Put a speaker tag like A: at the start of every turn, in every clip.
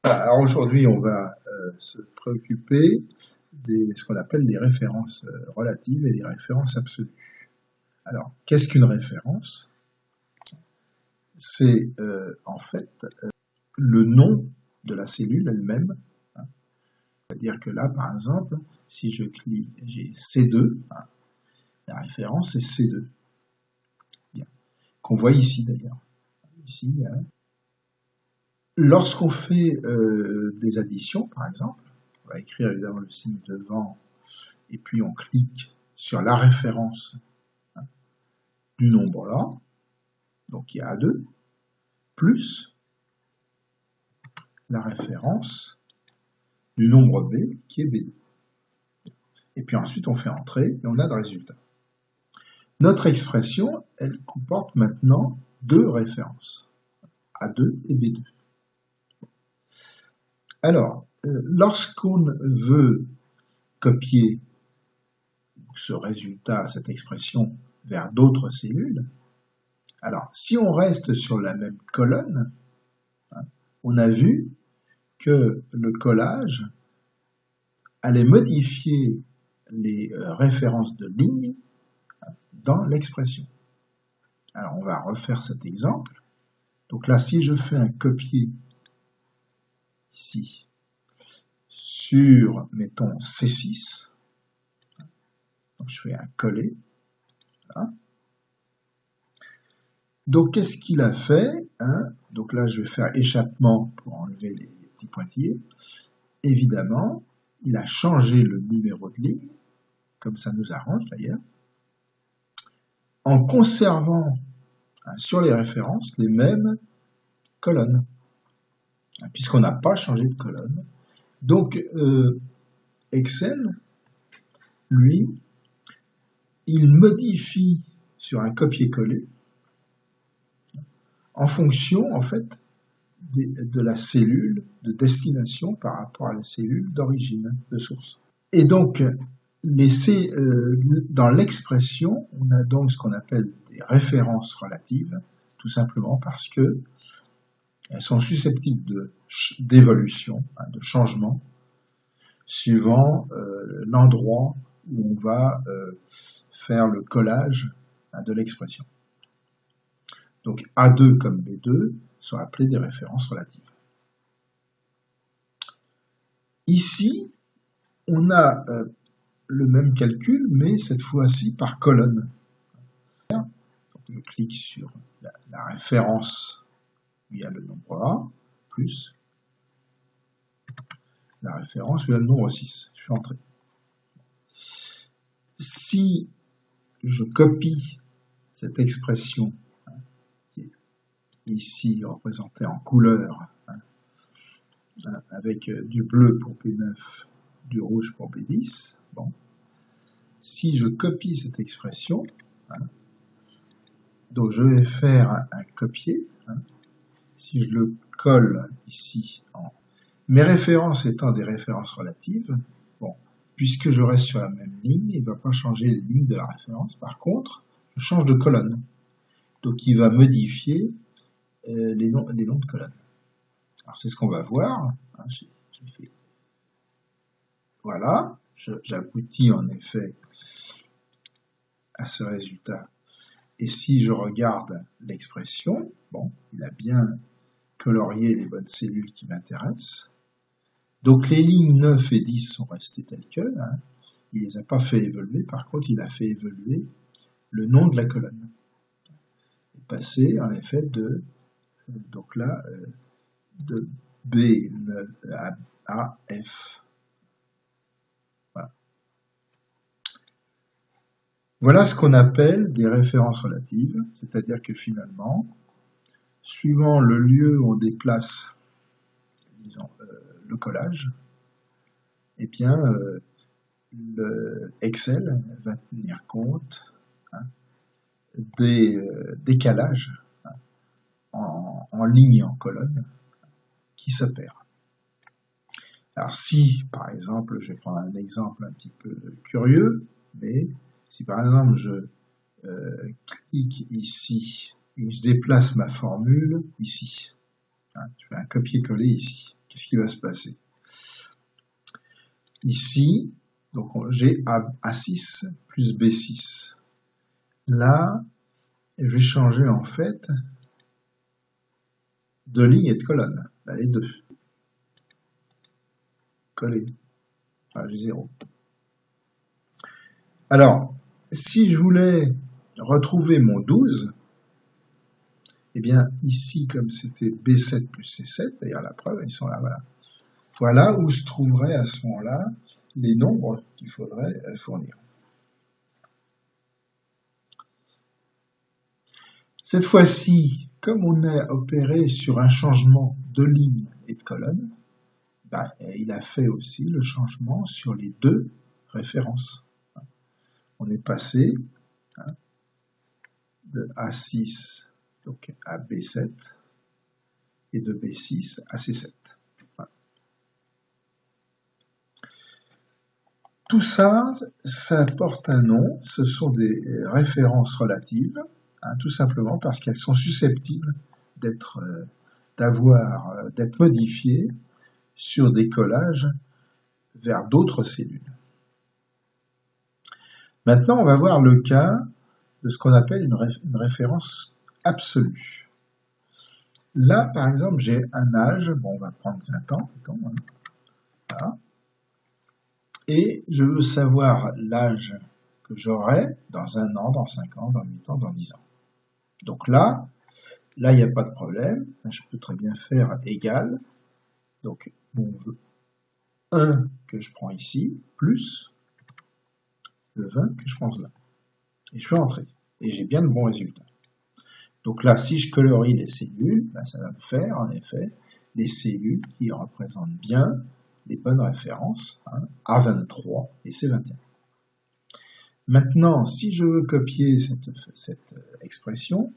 A: Alors aujourd'hui, on va se préoccuper de ce qu'on appelle des références relatives et des références absolues. Alors, qu'est-ce qu'une référence? C'est en fait le nom de la cellule elle-même. Hein. C'est-à-dire que là, par exemple, si je clique, j'ai C2, hein, la référence c'est C2. Bien. Qu'on voit ici d'ailleurs. Ici, hein. Lorsqu'on fait des additions, par exemple, on va écrire évidemment le signe devant et puis on clique sur la référence du nombre A, donc il y a A2, plus la référence du nombre B, qui est B2. Et puis ensuite on fait entrer et on a le résultat. Notre expression, elle comporte maintenant deux références, A2 et B2. Alors, lorsqu'on veut copier ce résultat, cette expression, vers d'autres cellules, alors si on reste sur la même colonne, hein, on a vu que le collage allait modifier les références de ligne dans l'expression. Alors on va refaire cet exemple. Donc là, si je fais un copier ici sur, mettons, C6, donc je fais un coller, voilà. Donc qu'est-ce qu'il a fait, hein? Donc là, je vais faire échappement pour enlever les petits pointillés. Évidemment, il a changé le numéro de ligne, comme ça nous arrange d'ailleurs, en conservant sur les références les mêmes colonnes, puisqu'on n'a pas changé de colonne. Donc Excel, lui, il modifie sur un copier-coller en fonction, en fait, de la cellule de destination par rapport à la cellule d'origine, de source. Et donc, dans l'expression, on a donc ce qu'on appelle des références relatives, tout simplement parce que elles sont susceptibles d'évolution, de changement, suivant l'endroit où on va faire le collage de l'expression. Donc A2 comme B2 sont appelés des références relatives. Ici, on a le même calcul, mais cette fois-ci par colonne. Donc je clique sur la référence où il y a le nombre A, plus la référence où il y a le nombre 6. Je fais entrer. Si je copie cette expression, qui est ici représentée en couleur, avec du bleu pour B9, du rouge pour B10, bon. Si je copie cette expression, donc je vais faire un copier, si je le colle ici, mes références étant des références relatives, bon, puisque je reste sur la même ligne, il ne va pas changer les lignes de la référence. Par contre, je change de colonne. Donc il va modifier les noms de colonnes. Alors c'est ce qu'on va voir. Voilà, j'aboutis en effet à ce résultat. Et si je regarde l'expression, bon, il a bien colorié les bonnes cellules qui m'intéressent. Donc les lignes 9 et 10 sont restées telles quelles. Il ne les a pas fait évoluer. Par contre, il a fait évoluer le nom de la colonne. Il est passé en effet de, donc là, de B9 à F. Voilà. Voilà ce qu'on appelle des références relatives, c'est-à-dire que finalement, suivant le lieu où on déplace, disons, le collage, eh bien, le Excel va tenir compte des décalages en ligne et en colonne qui s'opèrent. Alors si, par exemple, je vais prendre un exemple un petit peu curieux, mais si par exemple je clique ici et je déplace ma formule ici, je fais un copier-coller ici, qu'est-ce qui va se passer? Ici, donc j'ai A6 plus B6. Là, je vais changer en fait de ligne et de colonne. Là, les deux. Coller. Voilà, j'ai 0. Alors, si je voulais retrouver mon 12, eh bien, ici, comme c'était B7 plus C7, d'ailleurs la preuve, ils sont là, voilà. Voilà où se trouveraient à ce moment-là les nombres qu'il faudrait fournir. Cette fois-ci, comme on a opéré sur un changement de ligne et de colonne, ben, il a fait aussi le changement sur les deux références. On est passé de A6 donc à B7 et de B6 à C7. Voilà. Tout ça, ça porte un nom, ce sont des références relatives, tout simplement parce qu'elles sont susceptibles d'être modifiées sur des collages vers d'autres cellules. Maintenant, on va voir le cas de ce qu'on appelle une référence absolue. Là, par exemple, j'ai un âge, bon, on va prendre 20 ans, mettons, voilà. Et je veux savoir l'âge que j'aurai dans 1 an, dans 5 ans, dans 8 ans, dans 10 ans. Donc là, il n'y a pas de problème. Je peux très bien faire égal. Donc, mon 1 que je prends ici, plus le 20 que je prends là. Et je fais entrer. Et j'ai bien le bon résultat. Donc là, si je colorie les cellules, ben ça va me faire, en effet, les cellules qui représentent bien les bonnes références, A23 et C21. Maintenant, si je veux copier cette expression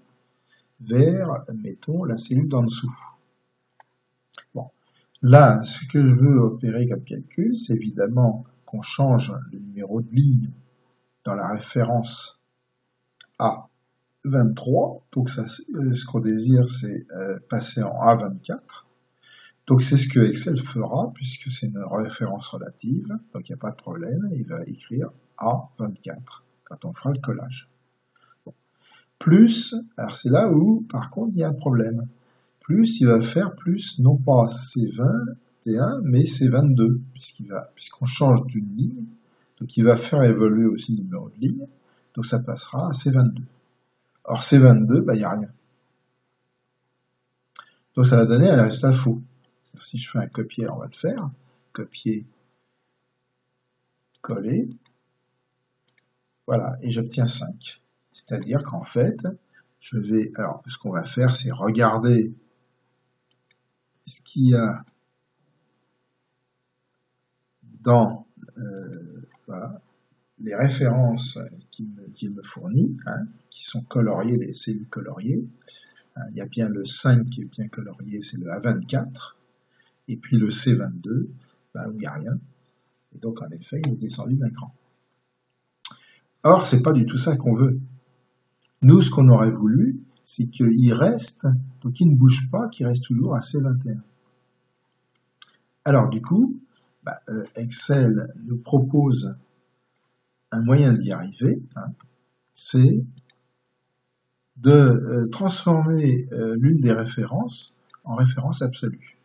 A: vers, mettons, la cellule d'en dessous. Bon, là, ce que je veux opérer comme calcul, c'est évidemment qu'on change le numéro de ligne dans la référence A23. Donc, ça, ce qu'on désire, c'est passer en A24. Donc, c'est ce que Excel fera, puisque c'est une référence relative. Donc, il n'y a pas de problème. Il va écrire A24 quand on fera le collage. Bon. Plus, alors c'est là où, par contre, il y a un problème. Plus, il va faire plus, non pas C21, mais C22, puisqu'on change d'une ligne. Donc, il va faire évoluer aussi le numéro de ligne. Donc, ça passera à C22. Or, C22, il n'y a rien. Donc, ça va donner un résultat faux. Si je fais un copier, on va le faire. Copier, coller. Voilà, et j'obtiens 5. C'est-à-dire qu'en fait, alors, ce qu'on va faire, c'est regarder ce qu'il y a dans voilà, les références qu'il me fournit, qui sont coloriées, les cellules coloriées. Il y a bien le 5 qui est bien colorié, c'est le A24. Et puis le C22, où il n'y a rien. Et donc, en effet, il est descendu d'un cran. Or, c'est pas du tout ça qu'on veut. Nous, ce qu'on aurait voulu, c'est qu'il reste, donc il ne bouge pas, qu'il reste toujours à C21. Alors, du coup, Excel nous propose un moyen d'y arriver, c'est de transformer l'une des références en référence absolue.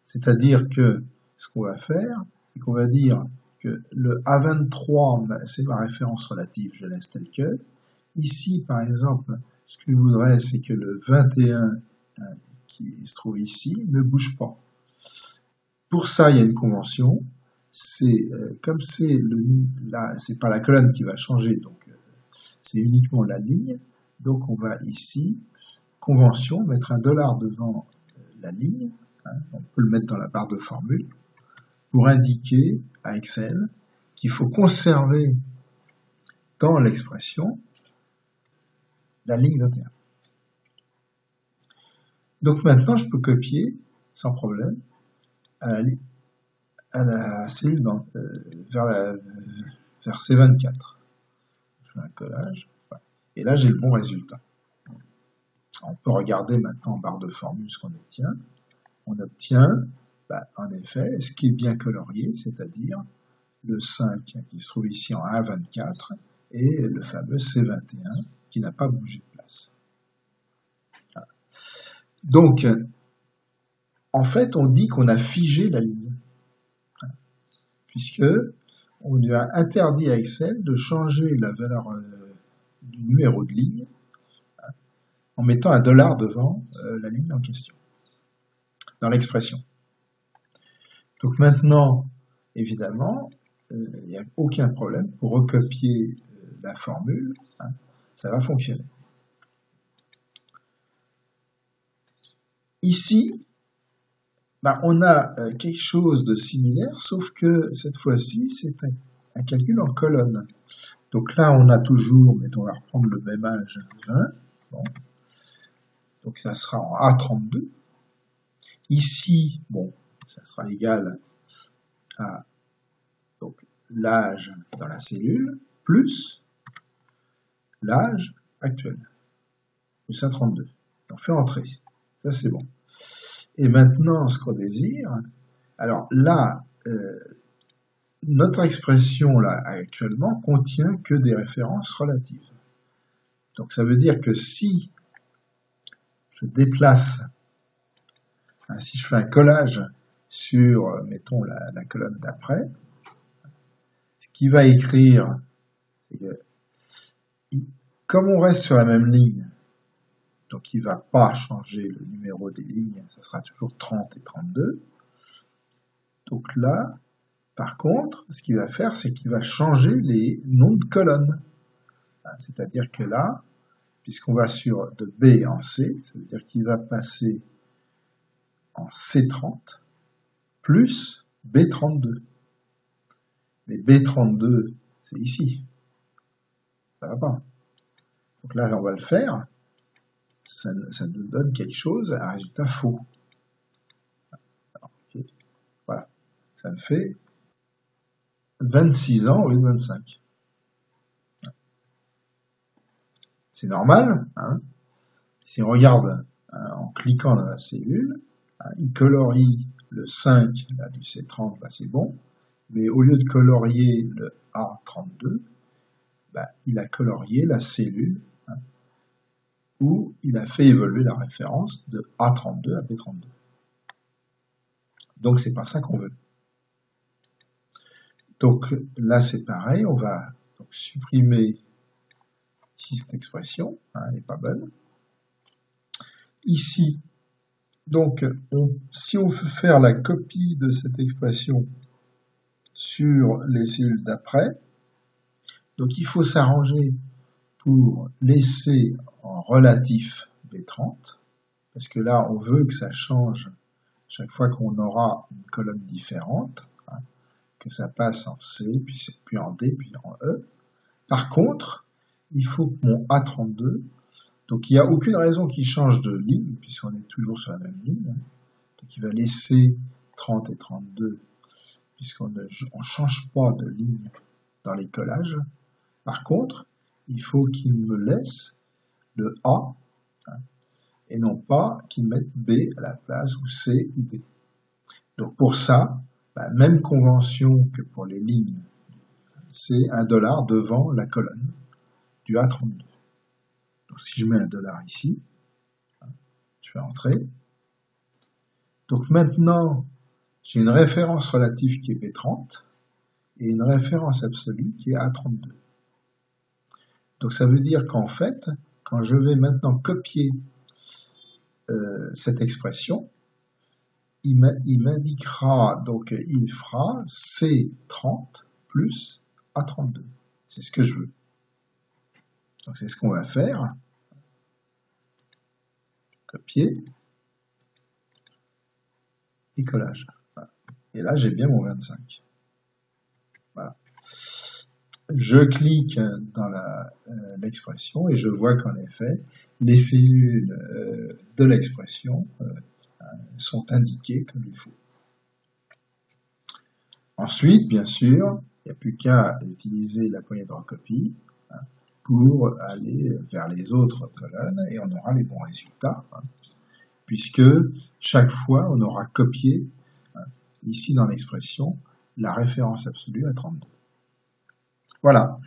A: C'est-à-dire que ce qu'on va faire, c'est qu'on va dire que le A23, c'est ma référence relative, je laisse tel que. Ici, par exemple, ce que je voudrais, c'est que le 21 qui se trouve ici ne bouge pas. Pour ça, il y a une convention. C'est comme c'est pas la colonne qui va changer, donc c'est uniquement la ligne. Donc on va ici, convention, mettre un $ devant la ligne. On peut le mettre dans la barre de formule pour indiquer à Excel qu'il faut conserver dans l'expression la ligne 21. Donc maintenant, je peux copier sans problème à la cellule vers C24. Je fais un collage. Et là, j'ai le bon résultat. On peut regarder maintenant en barre de formule ce qu'on obtient. on obtient, en effet, ce qui est bien colorié, c'est-à-dire le 5 qui se trouve ici en A24 et le fameux C21 qui n'a pas bougé de place. Voilà. Donc, en fait, on dit qu'on a figé la ligne, puisque on lui a interdit à Excel de changer la valeur du numéro de ligne en mettant un dollar devant la ligne en question, dans l'expression. Donc maintenant, évidemment, il n'y a aucun problème pour recopier la formule, ça va fonctionner. Ici, on a quelque chose de similaire, sauf que cette fois-ci, c'est un calcul en colonne. Donc là, on a toujours, mettons, on va reprendre le même âge, 20. Bon. Donc ça sera en A32. Ici, bon, ça sera égal à l'âge dans la cellule, plus l'âge actuel, plus A32. On fait entrer. Ça, c'est bon. Et maintenant, ce qu'on désire, alors là, notre expression là actuellement contient que des références relatives. Donc ça veut dire que si je déplace, si je fais un collage sur, mettons, la colonne d'après, ce qui va écrire, c'est que, comme on reste sur la même ligne, donc il ne va pas changer le numéro des lignes, ça sera toujours 30 et 32. Donc là, par contre, ce qu'il va faire, c'est qu'il va changer les noms de colonnes. C'est-à-dire que là, puisqu'on va sur de B en C, ça veut dire qu'il va passer en C30 plus B32. Mais B32, c'est ici. Ça va pas. Donc là, on va le faire. Ça nous donne quelque chose, un résultat faux. Alors, okay. Voilà. Ça me fait 26 ans au lieu de 25. C'est normal. Si on regarde en cliquant dans la cellule, il colorie le 5 là, du C30, là c'est bon. Mais au lieu de colorier le A32, il a colorié la cellule où il a fait évoluer la référence de A32 à B32. Donc c'est pas ça qu'on veut. Donc là c'est pareil, on va donc supprimer ici cette expression, elle n'est pas bonne. Ici, donc si on veut faire la copie de cette expression sur les cellules d'après, donc il faut s'arranger pour laisser en relatif B30, parce que là on veut que ça change chaque fois qu'on aura une colonne différente, que ça passe en C, puis en D, puis en E. Par contre, il faut que mon A32, donc il n'y a aucune raison qu'il change de ligne, puisqu'on est toujours sur la même ligne, donc il va laisser 30 et 32, puisqu'on ne change pas de ligne dans les collages. Par contre, il faut qu'il me laisse le A, et non pas qu'il mette B à la place, ou C ou D. Donc pour ça, même convention que pour les lignes, c'est $1 devant la colonne du A32. Donc si je mets $1 ici, je vais entrer. Donc maintenant, j'ai une référence relative qui est B30 et une référence absolue qui est A32. Donc ça veut dire qu'en fait, quand je vais maintenant copier cette expression, il m'indiquera, donc il fera C30 plus A32. C'est ce que je veux. Donc c'est ce qu'on va faire. Copier. Et collage. Voilà. Et là, j'ai bien mon 25. Voilà. Je clique dans l'expression et je vois qu'en effet, les cellules de l'expression sont indiquées comme il faut. Ensuite, bien sûr, il n'y a plus qu'à utiliser la poignée de recopie pour aller vers les autres colonnes et on aura les bons résultats. puisque chaque fois, on aura copié, ici dans l'expression, la référence absolue à 32. Voilà.